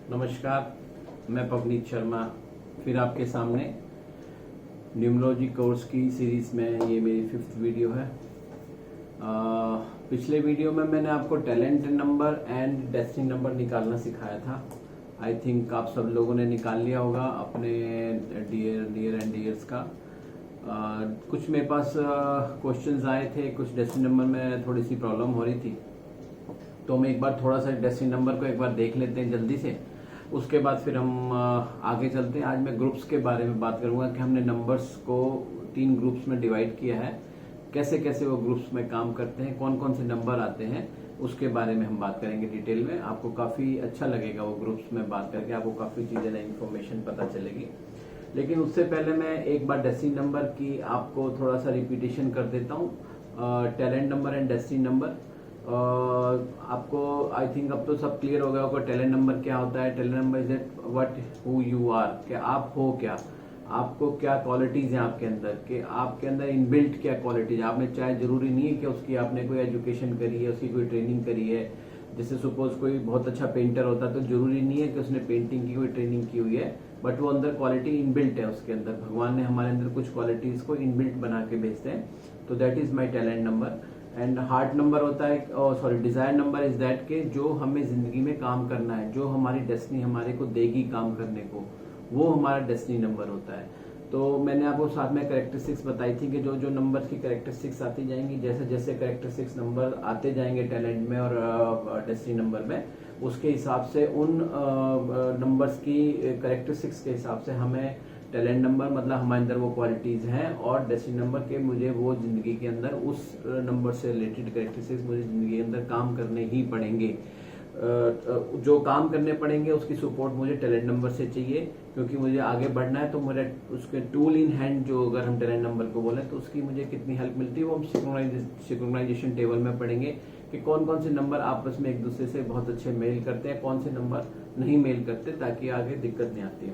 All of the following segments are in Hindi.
नमस्कार, मैं पवनीत शर्मा फिर आपके सामने न्यूमरोलॉजी कोर्स की सीरीज में ये मेरी 5th वीडियो है। पिछले वीडियो में मैंने आपको talent number and destiny number निकालना सिखाया था। आई थिंक आप सब लोगों ने निकाल लिया होगा अपने नियर एंड डियर्स का। कुछ मेरे पास क्वेश्चंस आए थे, कुछ डेस्टिनी नंबर में थोड़ी सी प्रॉब्लम हो रही थी, तो हम एक बार थोड़ा सा डेस्टिनी नंबर को एक बार देख लेते हैं जल्दी से। उसके बाद फिर हम आगे चलते हैं। आज मैं ग्रुप्स के बारे में बात करूंगा कि हमने नंबर्स को 3 ग्रुप्स में डिवाइड किया है, कैसे कैसे वो ग्रुप्स में काम करते हैं, कौन कौन से नंबर आते हैं, उसके बारे में हम बात करेंगे डिटेल में। आपको काफ़ी अच्छा लगेगा वो ग्रुप्स में बात करके, आपको काफ़ी चीज़ें नई इन्फॉर्मेशन पता चलेगी। लेकिन उससे पहले मैं एक बार डेस्टिनी नंबर की आपको थोड़ा सा रिपीटेशन कर देता हूँ। Talent number and destiny number आपको आई थिंक अब तो सब क्लियर हो गया होगा। टैलेंट नंबर क्या होता है? Talent number is that what who you are, कि आप हो क्या, आपको क्या क्वालिटीज हैं आपके अंदर, कि आपके अंदर इनबिल्ट क्या क्वालिटीज। आपने चाहे जरूरी नहीं है कि उसकी आपने कोई एजुकेशन करी है, उसकी कोई ट्रेनिंग करी है। जैसे सपोज कोई बहुत अच्छा पेंटर होता है तो जरूरी नहीं है कि उसने पेंटिंग की कोई ट्रेनिंग की हुई है, बट वो अंदर क्वालिटी इनबिल्ट है उसके अंदर। भगवान ने हमारे अंदर कुछ क्वालिटीज को इनबिल्ट बना के भेजते हैं, तो that is my talent number. And heart number होता है, डिजायर नंबर इज दैट के जो हमें जिंदगी में काम करना है, जो हमारी डेस्टिनी हमारे को देगी काम करने को, वो हमारा डेस्टिनी नंबर होता है। तो मैंने आपको साथ में कैरेक्टरिस्टिक्स बताई थी कि जो जो नंबर की कैरेक्टरिस्टिक्स आती जाएंगी, जैसे जैसे कैरेक्टरिस्टिक्स नंबर आते जाएंगे टैलेंट में और डेस्टिनी नंबर में, उसके हिसाब से उन नंबर्स की कैरेक्टरिस्टिक्स के हिसाब से हमें टैलेंट नंबर मतलब हमारे अंदर वो क्वालिटीज हैं, और डेस्टिनी नंबर के मुझे वो जिंदगी के अंदर उस नंबर से रिलेटेड कैरेक्टरिस्टिक्स मुझे जिंदगी के अंदर काम करने ही पड़ेंगे। जो काम करने पड़ेंगे उसकी सपोर्ट मुझे टैलेंट नंबर से चाहिए, क्योंकि मुझे आगे बढ़ना है। तो मेरे उसके टूल इन हैंड जो अगर हम टैलेंट नंबर को बोलें तो उसकी मुझे कितनी हेल्प मिलती है वो हम सिंक्रोनाइजेशन टेबल में पढ़ेंगे कि कौन कौन से नंबर आपस में एक दूसरे से बहुत अच्छे मेल करते हैं, कौन से नंबर नहीं मेल करते, ताकि आगे दिक्कत नहीं आती है।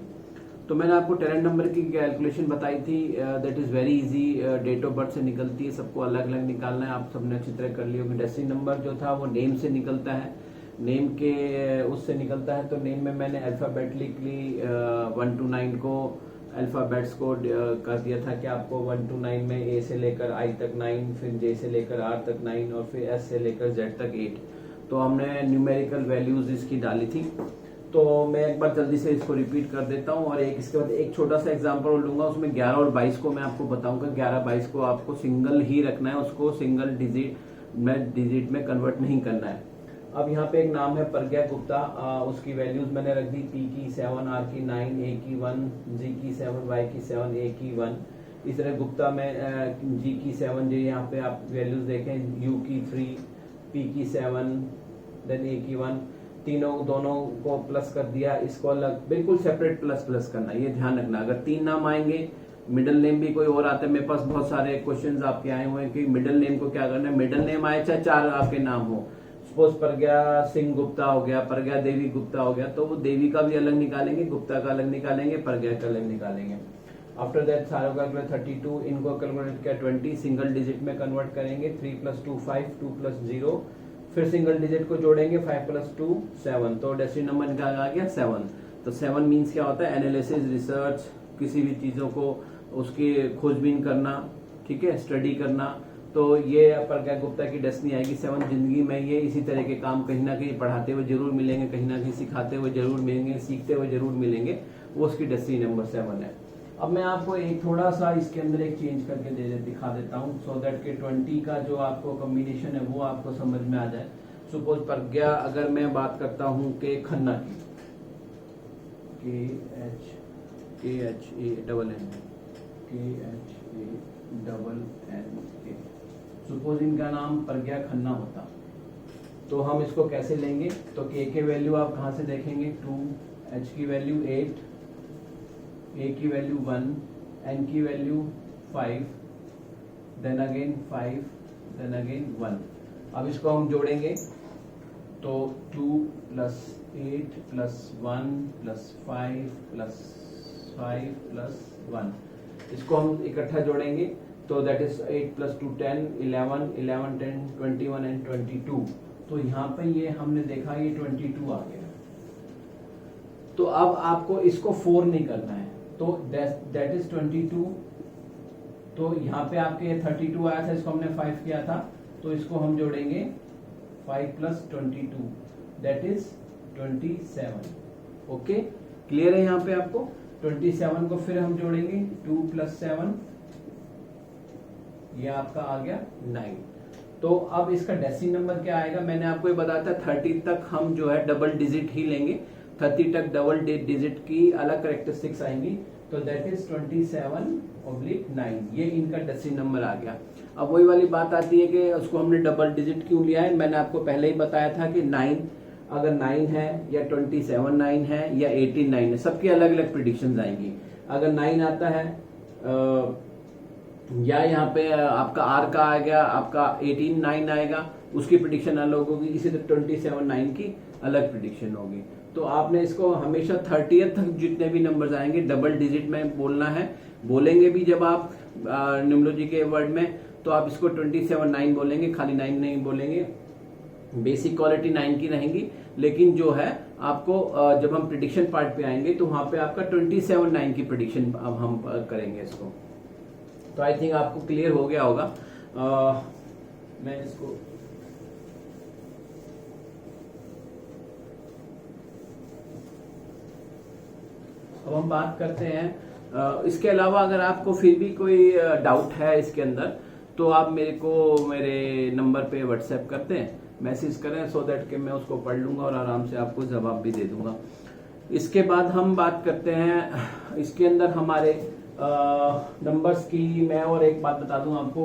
तो मैंने आपको टैलेंट नंबर की कैलकुलेशन बताई थी, that is very easy. Date of birth से निकलती है, सबको अलग अलग निकालना है। आप सबने अच्छी तरह कर लिया होगा। डेस्टिनी नंबर जो था वो नेम से निकलता है, नेम के उससे निकलता है। तो नेम में मैंने अल्फाबेटिकली 1 to 9 को अल्फाबेट्स को कर दिया था कि आपको 1 to 9 में ए से लेकर आई तक 9, फिर जे से लेकर आर तक 9, और फिर एस से लेकर जेड तक 8। तो हमने न्यूमेरिकल वैल्यूज इसकी डाली थी। तो मैं एक बार जल्दी से इसको रिपीट कर देता हूँ, और इसके बाद एक छोटा सा एग्जांपल लूंगा। उसमें 11 और 22 को मैं आपको बताऊंगा। 11-22 को आपको सिंगल ही रखना है, उसको सिंगल डिजिट में कन्वर्ट नहीं करना है। अब यहाँ पे एक नाम है प्रज्ञा गुप्ता, उसकी वैल्यूज मैंने रख दी। पी की 7, आर की 9, ए की 1, जी की 7, वाई की 7, ए की 1। इस तरह गुप्ता में जी की 7, जो यहाँ पे आप वैल्यूज देखें, यू की 3, पी की 7, देन ए की 1। दोनों को प्लस कर दिया। इसको अलग बिल्कुल सेपरेट प्लस करना, ये ध्यान रखना। अगर 3 नाम आएंगे, मिडिल नेम भी कोई और आता है, मेरे पास बहुत सारे क्वेश्चंस आपके आए हुए हैं कि मिडिल नेम को क्या करना है। मिडिल नेम आए चाहे 4 आपके नाम हो, सपोज प्रज्ञा सिंह गुप्ता हो गया, प्रज्ञा देवी गुप्ता हो गया, तो वो देवी का भी अलग निकालेंगे, गुप्ता का अलग निकालेंगे, प्रज्ञा का अलग निकालेंगे। आफ्टर दैट सारों का 32, इनको कैलकुलेट किया 20, सिंगल डिजिट में कन्वर्ट करेंगे। 3 + 2 5, 2 + 0, फिर सिंगल डिजिट को जोड़ेंगे, 5 + 2 7। तो डेस्टिनी नंबर इनका आ गया 7। तो 7 मीन्स क्या होता है? एनालिसिस, रिसर्च, किसी भी चीजों को उसकी खोजबीन करना, ठीक है, स्टडी करना। तो ये प्रज्ञा गुप्ता की डेस्टिनी आएगी 7। जिंदगी में ये इसी तरह के काम कहीं ना कहीं पढ़ाते हुए जरूर मिलेंगे, कहीं ना कहीं सिखाते हुए जरूर मिलेंगे, सीखते हुए जरूर मिलेंगे, वो उसकी डेस्टिनी नंबर 7 है। अब मैं आपको एक थोड़ा सा इसके अंदर एक चेंज करके दिखा देता हूँ, सो दैट के 20 का जो आपको कॉम्बिनेशन है वो आपको समझ में आ जाए। सपोज प्रज्ञा, अगर मैं बात करता हूँ कि खन्ना की, KHANNA, सपोज इनका नाम प्रज्ञा खन्ना होता, तो हम इसको कैसे लेंगे? तो के वैल्यू आप कहाँ से देखेंगे? 2, H की वैल्यू 8, A की वैल्यू 1, N की value 5, then again 5, then again 1। अब इसको हम जोड़ेंगे तो 2 + 8 + 1 + 5 + 5 + 1, इसको हम इकट्ठा जोड़ेंगे तो दैट इज 8 + 2 10, 11, 11 10 21 एंड 22। तो यहाँ पे ये हमने देखा ये 22 आ गया। तो अब आपको इसको 4 नहीं करना है, तो दैट इज 22। तो यहाँ पे आपके 32 आया था, इसको हमने 5 किया था, तो इसको हम जोड़ेंगे 5 + 22 दैट इज 27। ओके, क्लियर है यहाँ पे आपको? 27 को फिर हम जोड़ेंगे 2 + 7, ये आपका आ गया 9। तो अब इसका डेसिमल नंबर क्या आएगा? मैंने आपको ये बताया था 30 तक हम जो है डबल डिजिट ही लेंगे, 30 तक डबल डिजिट की अलग करेक्टरिस्टिक्स आएंगी, तो दैट इज 27/9, ये इनका डेसिमल नंबर आ गया। अब वही वाली बात आती है कि उसको हमने डबल डिजिट क्यों लिया है। मैंने आपको पहले ही बताया था कि 9 अगर 9 है या 27 9 है या 18 9 है, सबकी अलग अलग प्रिडिक्शंस आएंगी। अगर 9 आता है या यहाँ पे आपका आर का आ गया, आपका 18 9 आएगा, उसकी प्रिडिक्शन अलग होगी। इसी तरह 27 9 की अलग प्रिडिक्शन होगी। तो आपने इसको हमेशा 30th तक जितने भी नंबर्स आएंगे डबल डिजिट में बोलना है। बोलेंगे भी जब आप न्यूमरोलॉजी के वर्ड में, तो आप इसको 27 9 बोलेंगे, खाली 9 नहीं बोलेंगे। बेसिक क्वालिटी 9 की रहेंगी, लेकिन जो है आपको जब हम प्रिडिक्शन पार्ट पे आएंगे तो वहां पे आपका 27 9 की प्रिडिक्शन अब हम करेंगे इसको। तो आई थिंक आपको क्लियर हो गया होगा। मैं इसको अब हम बात करते हैं। इसके अलावा अगर आपको फिर भी कोई डाउट है इसके अंदर, तो आप मेरे को मेरे नंबर पे व्हाट्सएप करते हैं, मैसेज करें, सो दैट कि मैं उसको पढ़ लूंगा और आराम से आपको जवाब भी दे दूंगा। इसके बाद हम बात करते हैं इसके अंदर हमारे नंबर्स की। मैं और एक बात बता दूं आपको,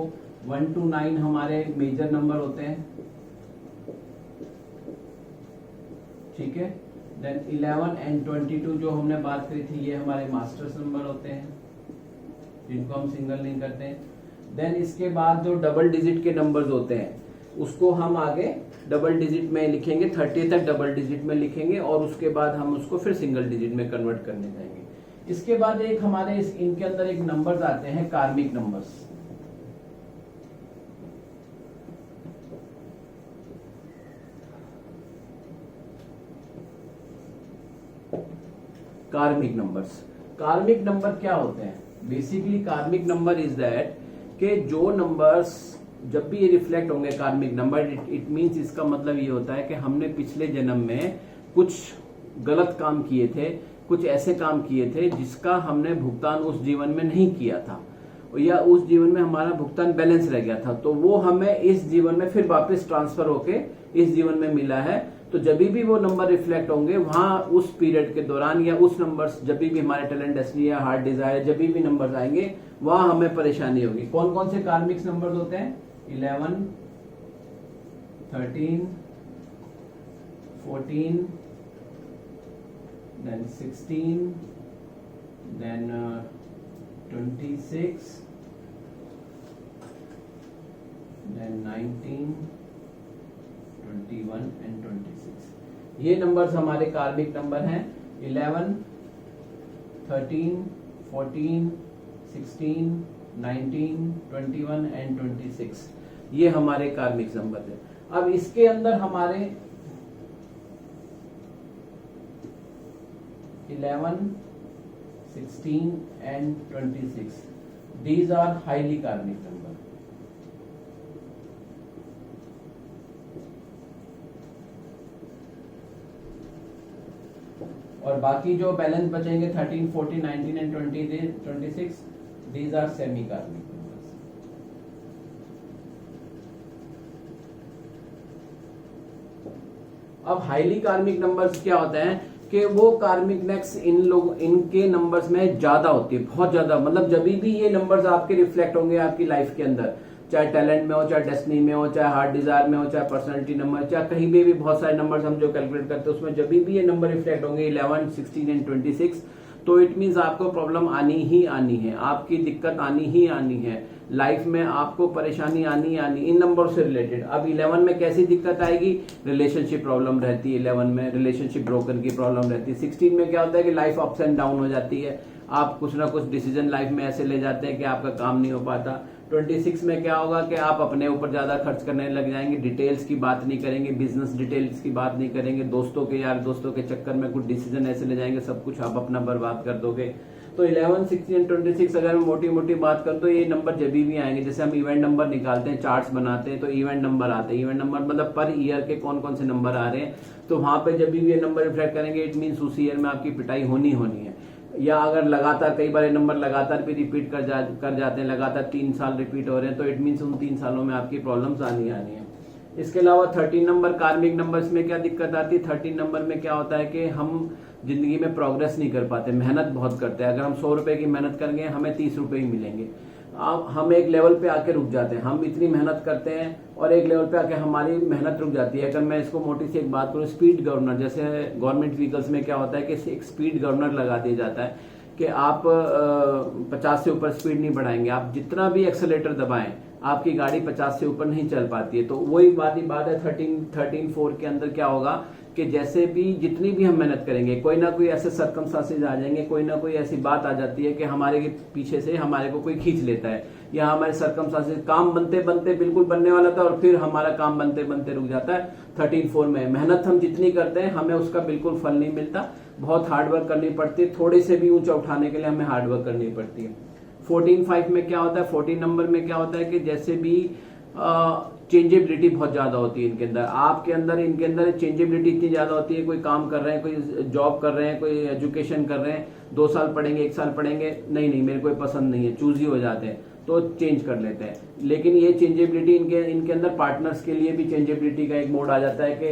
1 to 9 हमारे मेजर नंबर होते हैं, ठीक है। देन 11 and 22 जो हमने बात करी थी, ये हमारे मास्टर्स नंबर होते हैं, जिनको हम सिंगल नहीं करते हैं। देन इसके बाद जो डबल डिजिट के नंबर्स होते हैं, उसको हम आगे डबल डिजिट में लिखेंगे, 30 तक डबल डिजिट में लिखेंगे, और उसके बाद हम उसको फिर सिंगल डिजिट में कन्वर्ट करने जाएंगे। इसके बाद एक हमारे इनके अंदर एक नंबर्स आते हैं, कार्मिक नंबर्स। कार्मिक नंबर्स, कार्मिक नंबर क्या होते हैं? बेसिकली कार्मिक नंबर इज दैट कि जो नंबर्स जब भी ये रिफ्लेक्ट होंगे कार्मिक नंबर, इट मींस इसका मतलब ये होता है कि हमने पिछले जन्म में कुछ गलत काम किए थे, कुछ ऐसे काम किए थे जिसका हमने भुगतान उस जीवन में नहीं किया था, या उस जीवन में हमारा भुगतान बैलेंस रह गया था, तो वो हमें इस जीवन में फिर वापस ट्रांसफर होके इस जीवन में मिला है। तो जब भी वो नंबर रिफ्लेक्ट होंगे वहां उस पीरियड के दौरान, या उस नंबर्स जब भी हमारे टैलेंट, डेस्टिनी या हार्ट डिजायर जब भी नंबर्स आएंगे, वहां हमें परेशानी होगी। कौन कौन से कार्मिक नंबर्स होते हैं? 11, 13, 14, then 16, then 26, then 19, 21 and 26। ये नंबर्स हमारे कार्मिक नंबर हैं। 11, 13, 14, 16, 19, 21 and 26, ये हमारे कार्मिक नंबर है। अब इसके अंदर हमारे 11, 16 and 26, these are highly कार्मिक नंबर। और बाकी जो बैलेंस बचेंगे 13, 14, 19 and 26, these are सेमी कार्मिक नंबर्स। अब हाईली कार्मिक नंबर्स क्या होते हैं कि वो कार्मिक नेक्स इनके नंबर्स में ज्यादा होती है, बहुत ज्यादा। मतलब जब भी ये नंबर्स आपके रिफ्लेक्ट होंगे आपकी लाइफ के अंदर, चाहे टैलेंट में हो, चाहे डेस्टिनी में हो, चाहे हार्ट डिजायर में हो, चाहे पर्सनालिटी नंबर, चाहे कहीं भी बहुत सारे नंबर्स हम जो कैलकुलेट करते हैं, उसमें जब भी ये नंबर रिफ्लेक्ट होंगे 11, 16 एंड 26, तो इट मीन्स आपको प्रॉब्लम आनी ही आनी है, आपकी दिक्कत आनी ही आनी है, लाइफ में आपको परेशानी आनी ही आनी इन नंबर से रिलेटेड। अब 11 में कैसी दिक्कत आएगी? रिलेशनशिप प्रॉब्लम रहती है 11 में, रिलेशनशिप ब्रोकन की प्रॉब्लम रहती है। 16 में क्या होता है कि लाइफ अप्स एंड डाउन हो जाती है, आप कुछ ना कुछ डिसीजन लाइफ में ऐसे ले जाते हैं कि आपका काम नहीं हो पाता। 26 में क्या होगा कि आप अपने ऊपर ज्यादा खर्च करने लग जाएंगे, डिटेल्स की बात नहीं करेंगे, बिजनेस डिटेल्स की बात नहीं करेंगे, दोस्तों के यार दोस्तों के चक्कर में कुछ डिसीजन ऐसे ले जाएंगे, सब कुछ आप अपना बर्बाद कर दोगे। तो 11, 16, 26 अगर मैं मोटी मोटी बात करूं तो ये नंबर जब भी आएंगे, जैसे हम इवेंट नंबर निकालते हैं, चार्ट्स बनाते हैं, तो इवेंट नंबर आते हैं। इवेंट नंबर मतलब पर ईयर के कौन कौन से नंबर आ रहे हैं, तो वहां पे जब भी ये नंबर रिफ्लेक्ट करेंगे, इट मीन्स उस ईयर में आपकी पिटाई होनी है। या अगर लगातार कई बार नंबर लगातार भी रिपीट कर जाते हैं, लगातार 3 साल रिपीट हो रहे हैं, तो इट मीन्स उन 3 सालों में आपकी प्रॉब्लम्स आनी है। इसके अलावा 13 नंबर कार्मिक नंबर्स में क्या दिक्कत आती है, 13 नंबर में क्या होता है कि हम जिंदगी में प्रोग्रेस नहीं कर पाते, मेहनत बहुत करते हैं। अगर हम 100 रुपए की मेहनत करेंगे, हमें 30 रुपए ही मिलेंगे। अब हम एक लेवल पे आके रुक जाते हैं, हम इतनी मेहनत करते हैं और एक लेवल पे आके हमारी मेहनत रुक जाती है। अगर मैं इसको मोटी सी एक बात करूं, स्पीड गवर्नर, जैसे गवर्नमेंट व्हीकल्स में क्या होता है कि एक स्पीड गवर्नर लगा दिया जाता है कि आप 50 से ऊपर स्पीड नहीं बढ़ाएंगे, आप जितना भी एक्सेलेरेटर दबाएं आपकी गाड़ी 50 से ऊपर नहीं चल पाती है। तो वही बात है 13.4 के अंदर क्या होगा कि जैसे भी जितनी भी हम मेहनत करेंगे, कोई ना कोई ऐसे सर्कमस्टांसेस आ जाएंगे, कोई ना कोई ऐसी बात आ जाती है कि हमारे के पीछे से हमारे को कोई खींच लेता है, या हमारे सर्कमस्टांसेस काम बनते बनते बिल्कुल बनने वाला था और फिर हमारा काम बनते बनते रुक जाता है। 13.4 में मेहनत हम जितनी करते हैं हमें उसका बिल्कुल फल नहीं मिलता, बहुत हार्डवर्क करनी पड़ती है, थोड़े से भी ऊंचा उठाने के लिए हमें हार्डवर्क करनी पड़ती है। 14.5 में क्या होता है, 14 नंबर में क्या होता है कि जैसे भी चेंजेबिलिटी बहुत ज्यादा होती है इनके अंदर, इनके अंदर चेंजेबिलिटी इतनी ज्यादा होती है, कोई काम कर रहे हैं, कोई जॉब कर रहे हैं, कोई एजुकेशन कर रहे हैं, 2 साल पढ़ेंगे, 1 साल पढ़ेंगे, नहीं मेरे को पसंद नहीं है, चूजी हो जाते हैं तो चेंज कर लेते हैं। लेकिन ये चेंजेबिलिटी इनके अंदर पार्टनर्स के लिए भी चेंजेबिलिटी का एक मोड आ जाता है कि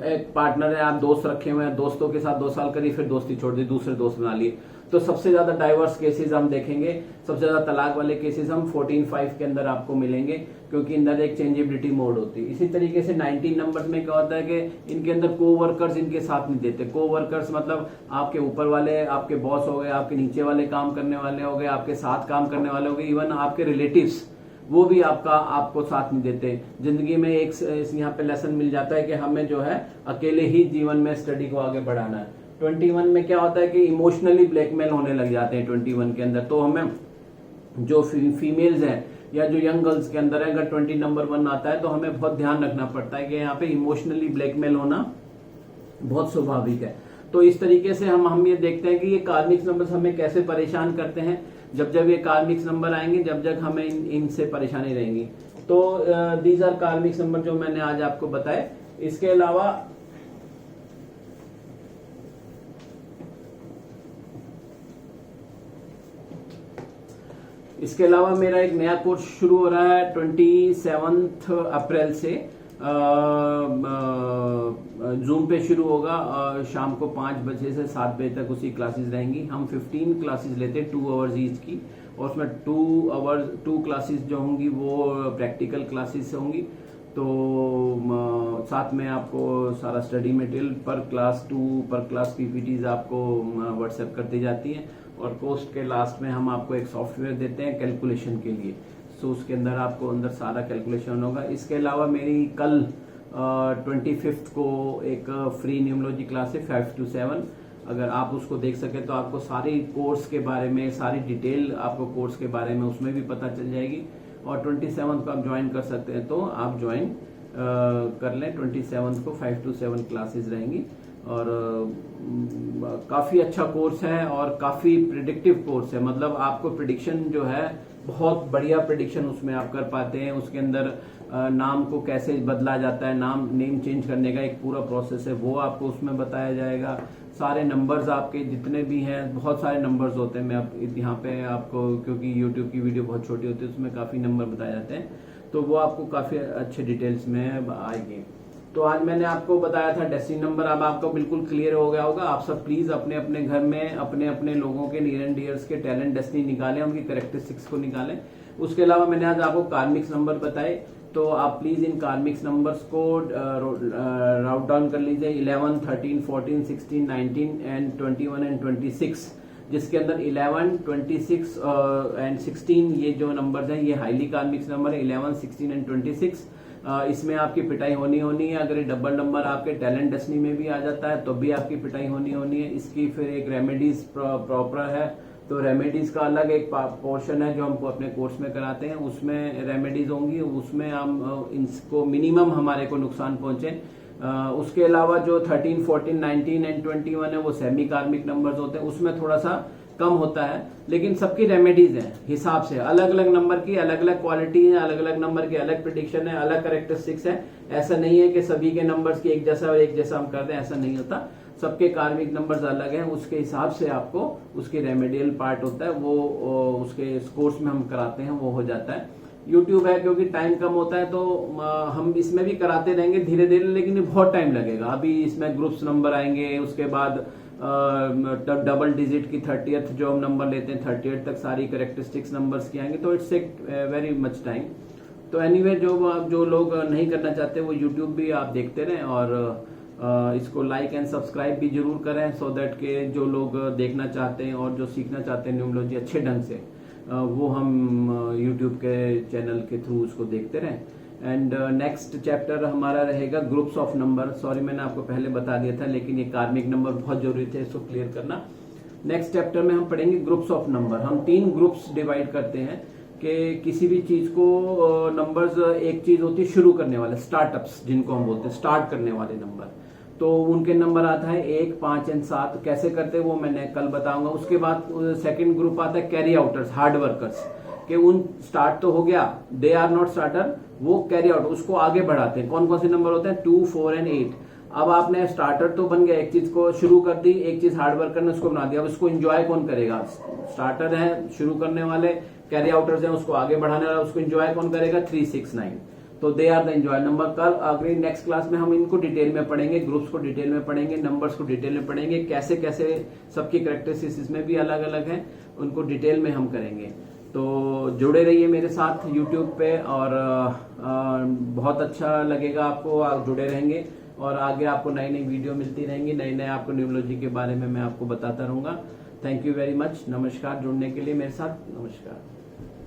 एक पार्टनर है, आप दोस्त रखे हुए हैं, दोस्तों के साथ 2 साल करी, फिर दोस्ती छोड़ दी, दूसरे दोस्त बना लिए। तो सबसे ज्यादा डाइवर्स केसेस हम देखेंगे, सबसे ज्यादा तलाक वाले केसेस हम 14.5 के अंदर आपको मिलेंगे, क्योंकि अंदर एक चेंजेबिलिटी मोड होती है। इसी तरीके से 19 नंबर में क्या होता है कि इनके अंदर कोवर्कर्स इनके साथ नहीं देते। कोवर्कर्स मतलब आपके ऊपर वाले, आपके बॉस हो गए, आपके नीचे वाले काम करने वाले हो गए, आपके साथ काम करने वाले हो गए, इवन आपके रिलेटिव्स, वो भी आपको साथ नहीं देते। जिंदगी में एक यहाँ पे लेसन मिल जाता है कि हमें जो है अकेले ही जीवन में स्टडी को आगे बढ़ाना है। 21 में क्या होता है कि इमोशनली ब्लैकमेल होने लग जाते हैं 21 के अंदर। तो हमें जो फीमेल्स हैं या जो यंग गर्ल्स के अंदर है, अगर 20 नंबर 1 आता है तो हमें बहुत ध्यान रखना पड़ता है कि यहाँ पे इमोशनली ब्लैकमेल होना बहुत स्वाभाविक है। तो इस तरीके से हम ये देखते हैं कि ये कार्मिक नंबर हमें कैसे परेशान करते हैं। जब ये कार्मिक नंबर आएंगे, जब हमें इनसे परेशानी रहेंगी। तो दीज आर कार्मिक नंबर जो मैंने आज आपको बताए। इसके अलावा मेरा एक नया कोर्स शुरू हो रहा है 27 अप्रैल से, जूम पे शुरू होगा। शाम को 5 बजे से 7 बजे तक उसकी क्लासेस रहेंगी। हम 15 क्लासेस लेते हैं 2 आवर्स ईच की, और उसमें 2 क्लासेस जो होंगी वो प्रैक्टिकल क्लासेस होंगी। तो साथ में आपको सारा स्टडी मटेरियल पर क्लास पीपीटीज आपको व्हाट्सएप कर दी जाती हैं, और कोर्स के लास्ट में हम आपको एक सॉफ्टवेयर देते हैं कैलकुलेशन के लिए। सो उसके अंदर आपको अंदर सारा कैलकुलेशन होगा। इसके अलावा मेरी कल 25 को एक फ्री न्यूमरोलॉजी क्लास है 5 to 7। अगर आप उसको देख सके तो आपको सारी कोर्स के बारे में, सारी डिटेल आपको कोर्स के बारे में उसमें भी पता चल जाएगी। और 27 को आप ज्वाइन कर सकते हैं, तो आप ज्वाइन कर लें। 27 को 5 to 7 क्लासेस रहेंगी, और काफी अच्छा कोर्स है और काफी प्रिडिक्टिव कोर्स है। मतलब आपको प्रिडिक्शन जो है, बहुत बढ़िया प्रिडिक्शन उसमें आप कर पाते हैं। उसके अंदर नाम को कैसे बदला जाता है, नेम चेंज करने का एक पूरा प्रोसेस है, वो आपको उसमें बताया जाएगा। सारे नंबर्स आपके जितने भी हैं, बहुत सारे नंबर्स होते हैं। मैं यहाँ पे आपको, क्योंकि यूट्यूब की वीडियो बहुत छोटी होती है, उसमें काफी नंबर बताए जाते हैं, तो वो आपको काफी अच्छे डिटेल्स में आएंगे। तो आज मैंने आपको बताया था डेस्टिनी नंबर, अब आपको बिल्कुल क्लियर हो गया होगा। आप सब प्लीज अपने अपने घर में अपने अपने लोगों के नियर एंड डियर्स के टैलेंट डेस्टिनी निकालें, उनकी कैरेक्टरिस्टिक्स को निकालें। उसके अलावा मैंने आज आपको कार्मिक नंबर बताए, तो आप प्लीज इन कार्मिक नंबर्स को राउट डाउन कर लीजिए। 11, 13, 14, 16, 19 एंड 21 एंड 26, जिसके अंदर 11, 26 एंड 16 ये जो नंबर्स हैं ये हाईली कार्मिक नंबर है। 11, 16 एंड 26 इसमें आपकी पिटाई होनी है। अगर ये डबल नंबर आपके टैलेंट डेस्टिनी में भी आ जाता है तो भी आपकी पिटाई होनी है। इसकी फिर एक रेमेडीज प्रॉपर है, तो रेमेडीज का अलग एक पोर्शन है जो हमको अपने कोर्स में कराते हैं, उसमें रेमेडीज होंगी, उसमें हम इनको मिनिमम हमारे को नुकसान पहुंचे। उसके अलावा जो 13, 14, 19 एंड 21 है वो सेमी कार्मिक नंबर्स होते हैं, उसमें थोड़ा सा कम होता है, लेकिन सबकी रेमेडीज है हिसाब से। अलग अलग नंबर की अलग अलग क्वालिटी है, अलग अलग नंबर की अलग प्रिडिक्शन है, अलग कैरेक्टरिस्टिक्स है। ऐसा नहीं है कि सभी के नंबर्स की एक जैसा और एक जैसा हम करते हैं, ऐसा नहीं होता। सबके कार्मिक नंबर्स अलग हैं, उसके हिसाब से आपको उसकी रेमेडियल पार्ट होता है वो उसके कोर्स में हम कराते हैं, वो हो जाता है। यूट्यूब है क्योंकि टाइम कम होता है, तो हम इसमें भी कराते रहेंगे धीरे धीरे, लेकिन ये बहुत टाइम लगेगा। अभी इसमें ग्रुप्स नंबर आएंगे, उसके बाद डबल डिजिट की 30th जो हम नंबर लेते हैं 38 तक सारी कैरेक्टरिस्टिक्स नंबर्स की आएंगे, तो it's take very much time. तो एनीवे जो लोग नहीं करना चाहते वो यूट्यूब भी आप देखते रहें, और इसको लाइक एंड सब्सक्राइब भी जरूर करें, सो दैट के जो लोग देखना चाहते हैं और जो सीखना चाहते हैं न्यूमरोलॉजी अच्छे ढंग से, वो हम यूट्यूब के चैनल के थ्रू उसको देखते रहें। एंड नेक्स्ट चैप्टर हमारा रहेगा ग्रुप्स ऑफ नंबर। सॉरी मैंने आपको पहले बता दिया था, लेकिन ये कार्मिक नंबर बहुत जरूरी थे, इसको क्लियर करना। नेक्स्ट चैप्टर में हम पढ़ेंगे ग्रुप्स ऑफ नंबर। हम 3 ग्रुप्स डिवाइड करते हैं कि किसी भी चीज को नंबर्स, एक चीज होती है शुरू करने वाले, स्टार्टअप्स जिनको हम बोलते हैं, स्टार्ट करने वाले नंबर, तो उनके नंबर आता है 1, 5 एंड 7। कैसे करते हैं वो मैंने कल बताऊंगा। उसके बाद सेकंड ग्रुप आता है कैरी आउटर्स, हार्ड वर्कर्स, कि उन स्टार्ट तो हो गया, दे आर नॉट स्टार्टर, वो कैरी आउट, उसको आगे बढ़ाते हैं। कौन कौन से नंबर होते हैं? 2, 4 एंड 8। अब आपने स्टार्टर तो बन गया, एक चीज को शुरू कर दी, एक चीज हार्ड वर्कर ने उसको बना दिया। अब उसको एंजॉय कौन करेगा? स्टार्टर है शुरू करने वाले, कैरी आउटर्स हैं उसको आगे बढ़ाने वाला, उसको एंजॉय कौन करेगा? 3, 6, 9। तो they are the enjoy number. कल अगली नेक्स्ट क्लास में हम इनको डिटेल में पढ़ेंगे, ग्रुप्स को डिटेल में पढ़ेंगे, नंबर्स को डिटेल में पढ़ेंगे, कैसे कैसे सबकी कैरेक्टरिस्टिक्स इसमें भी अलग अलग हैं, उनको डिटेल में हम करेंगे। तो जुड़े रहिए मेरे साथ यूट्यूब पे, और बहुत अच्छा लगेगा आपको, आप जुड़े रहेंगे और आगे आपको नई नई वीडियो मिलती रहेंगी, नई नई आपको न्यूमरोलॉजी के बारे में मैं आपको बताता रहूंगा। Thank you very much. नमस्कार जुड़ने के लिए मेरे साथ। नमस्कार।